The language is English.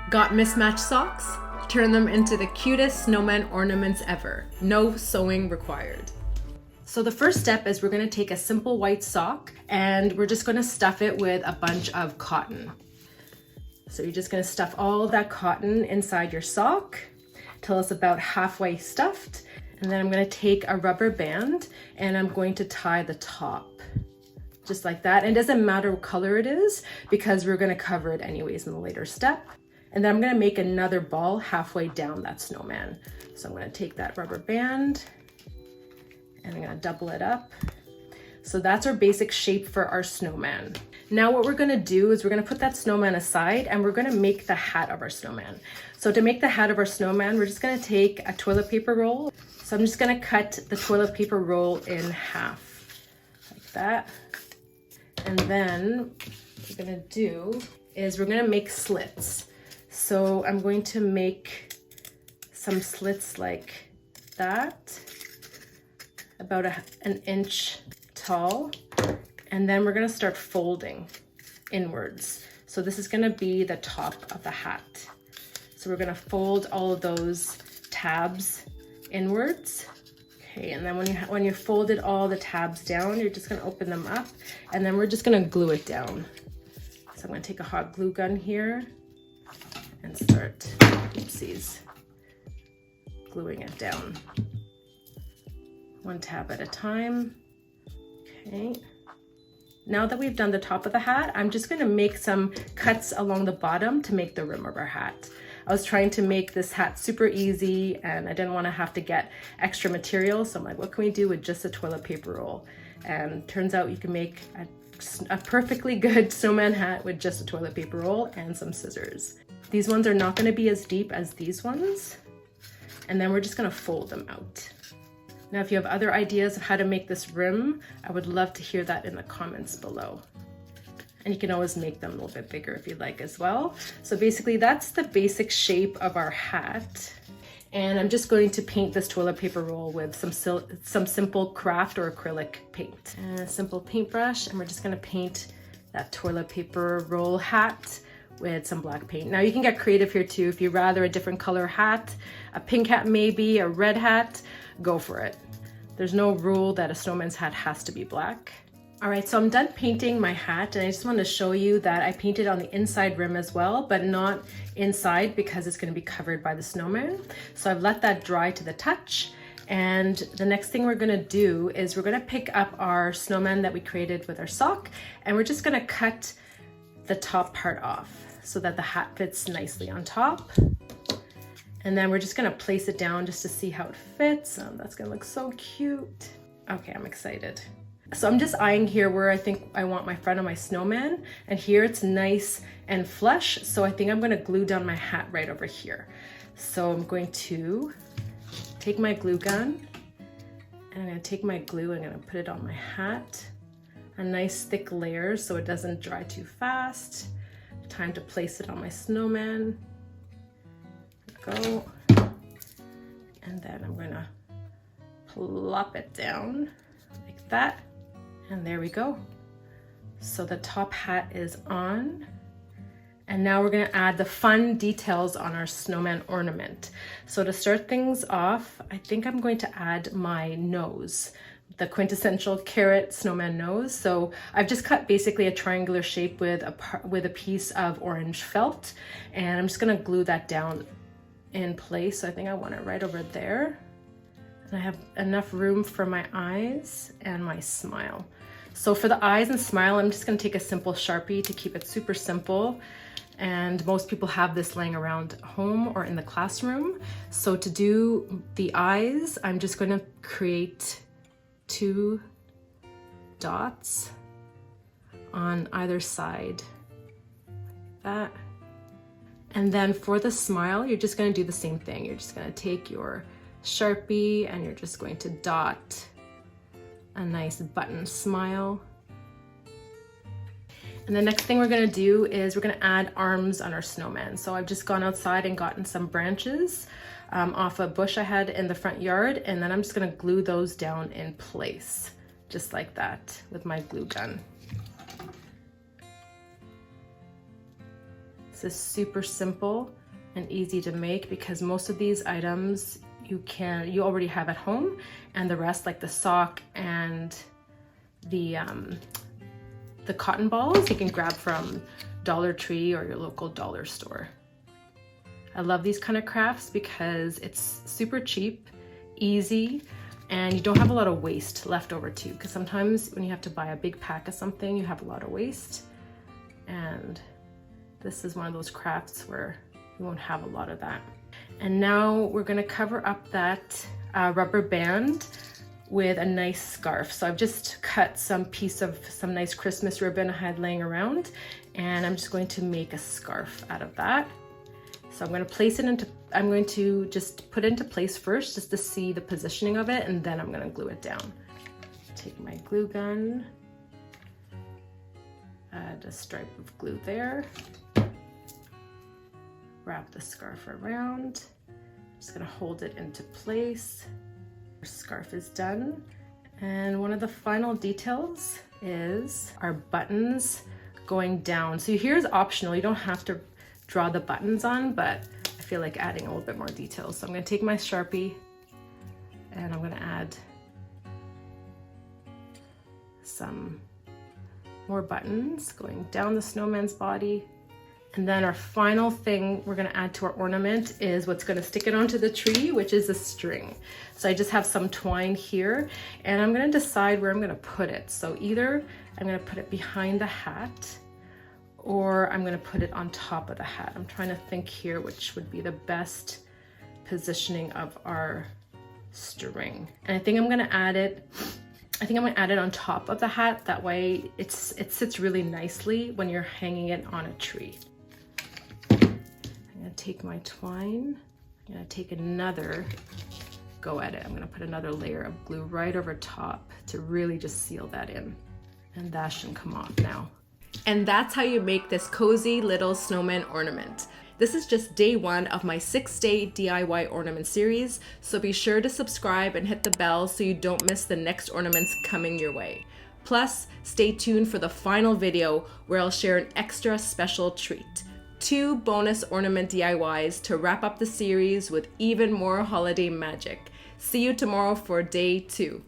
Got mismatched socks? Turn them into the cutest snowman ornaments ever. No sewing required. So the first step is we're gonna take a simple white sock and we're just gonna stuff it with a bunch of cotton. So you're just gonna stuff all of that cotton inside your sock till it's about halfway stuffed. And then I'm gonna take a rubber band and I'm going to tie the top. Just like that. And it doesn't matter what color it is because we're gonna cover it anyways in the later step. And then I'm gonna make another ball halfway down that snowman. So I'm gonna take that rubber band and I'm gonna double it up. So that's our basic shape for our snowman. Now what we're gonna do is we're gonna put that snowman aside and we're gonna make the hat of our snowman. So to make the hat of our snowman, we're just gonna take a toilet paper roll. So I'm just gonna cut the toilet paper roll in half, like that. And then what we're gonna do is we're gonna make slits. So I'm going to make some slits like that, about an inch tall. And then we're gonna start folding inwards. So this is gonna be the top of the hat. So we're gonna fold all of those tabs inwards. Okay, and then when you folded all the tabs down, you're just gonna open them up and then we're just gonna glue it down. So I'm gonna take a hot glue gun here and start, oopsies, gluing it down. One tab at a time. Okay. Now that we've done the top of the hat, I'm just gonna make some cuts along the bottom to make the rim of our hat. I was trying to make this hat super easy and I didn't wanna have to get extra material. So I'm like, what can we do with just a toilet paper roll? And turns out you can make a perfectly good snowman hat with just a toilet paper roll and some scissors. These ones are not gonna be as deep as these ones. And then we're just gonna fold them out. Now, if you have other ideas of how to make this rim, I would love to hear that in the comments below. And you can always make them a little bit bigger if you'd like as well. So basically that's the basic shape of our hat. And I'm just going to paint this toilet paper roll with some simple craft or acrylic paint. And a simple paintbrush, and we're just gonna paint that toilet paper roll hat with some black paint. Now you can get creative here too. If you'd rather a different color hat, a pink hat maybe, a red hat, go for it. There's no rule that a snowman's hat has to be black. All right, so I'm done painting my hat and I just want to show you that I painted on the inside rim as well, but not inside because it's going to be covered by the snowman. So I've let that dry to the touch. And the next thing we're gonna do is we're gonna pick up our snowman that we created with our sock and we're just gonna cut the top part off so that the hat fits nicely on top. And then we're just gonna place it down just to see how it fits. That's gonna look so cute. Okay, I'm excited. So I'm just eyeing here where I think I want my front of my snowman, and here it's nice and flush. So I think I'm gonna glue down my hat right over here. So I'm going to take my glue gun and I'm gonna take my glue and I'm gonna put it on my hat. A nice thick layer so it doesn't dry too fast. Time to place it on my snowman. Go. And then I'm gonna plop it down like that. And there we go. So the top hat is on. And now we're gonna add the fun details on our snowman ornament. So to start things off, I think I'm going to add my nose, the quintessential carrot snowman nose. So I've just cut basically a triangular shape with a piece of orange felt, and I'm just gonna glue that down in place. So I think I want it right over there. And I have enough room for my eyes and my smile. So for the eyes and smile, I'm just gonna take a simple Sharpie to keep it super simple. And most people have this laying around home or in the classroom. So to do the eyes, I'm just gonna create 2 dots on either side, like that. And then for the smile, you're just gonna do the same thing. You're just gonna take your Sharpie and you're just going to dot a nice button smile. And the next thing we're gonna do is we're gonna add arms on our snowman. So I've just gone outside and gotten some branches off a bush I had in the front yard, and then I'm just gonna glue those down in place, just like that with my glue gun. This is super simple and easy to make because most of these items you already have at home, and the rest, like the sock and the cotton balls, you can grab from Dollar Tree or your local dollar store. I love these kind of crafts because it's super cheap, easy, and you don't have a lot of waste left over too, because sometimes when you have to buy a big pack of something, you have a lot of waste. And this is one of those crafts where you won't have a lot of that. And now we're gonna cover up that rubber band with a nice scarf. So I've just cut some piece of some nice Christmas ribbon I had laying around, and I'm just going to make a scarf out of that. So I'm going to just put it into place first just to see the positioning of it, and then I'm gonna glue it down. Take my glue gun, add a stripe of glue there, wrap the scarf around. I'm just gonna hold it into place. Our scarf is done. And one of the final details is our buttons going down. So here's optional, you don't have to draw the buttons on, but I feel like adding a little bit more detail. So I'm gonna take my Sharpie and I'm gonna add some more buttons going down the snowman's body. And then our final thing we're gonna add to our ornament is what's gonna stick it onto the tree, which is a string. So I just have some twine here, and I'm gonna decide where I'm gonna put it. So either I'm gonna put it behind the hat, or I'm gonna put it on top of the hat. I'm trying to think here which would be the best positioning of our string. And I think I'm gonna add it on top of the hat. That way it sits really nicely when you're hanging it on a tree. I'm gonna take my twine, I'm gonna take another go at it. I'm gonna put another layer of glue right over top to really just seal that in. And that shouldn't come off now. And that's how you make this cozy little snowman ornament. This is just day one of my 6-day DIY ornament series, so be sure to subscribe and hit the bell so you don't miss the next ornaments coming your way. Plus, stay tuned for the final video where I'll share an extra special treat. 2 bonus ornament DIYs to wrap up the series with even more holiday magic. See you tomorrow for day 2.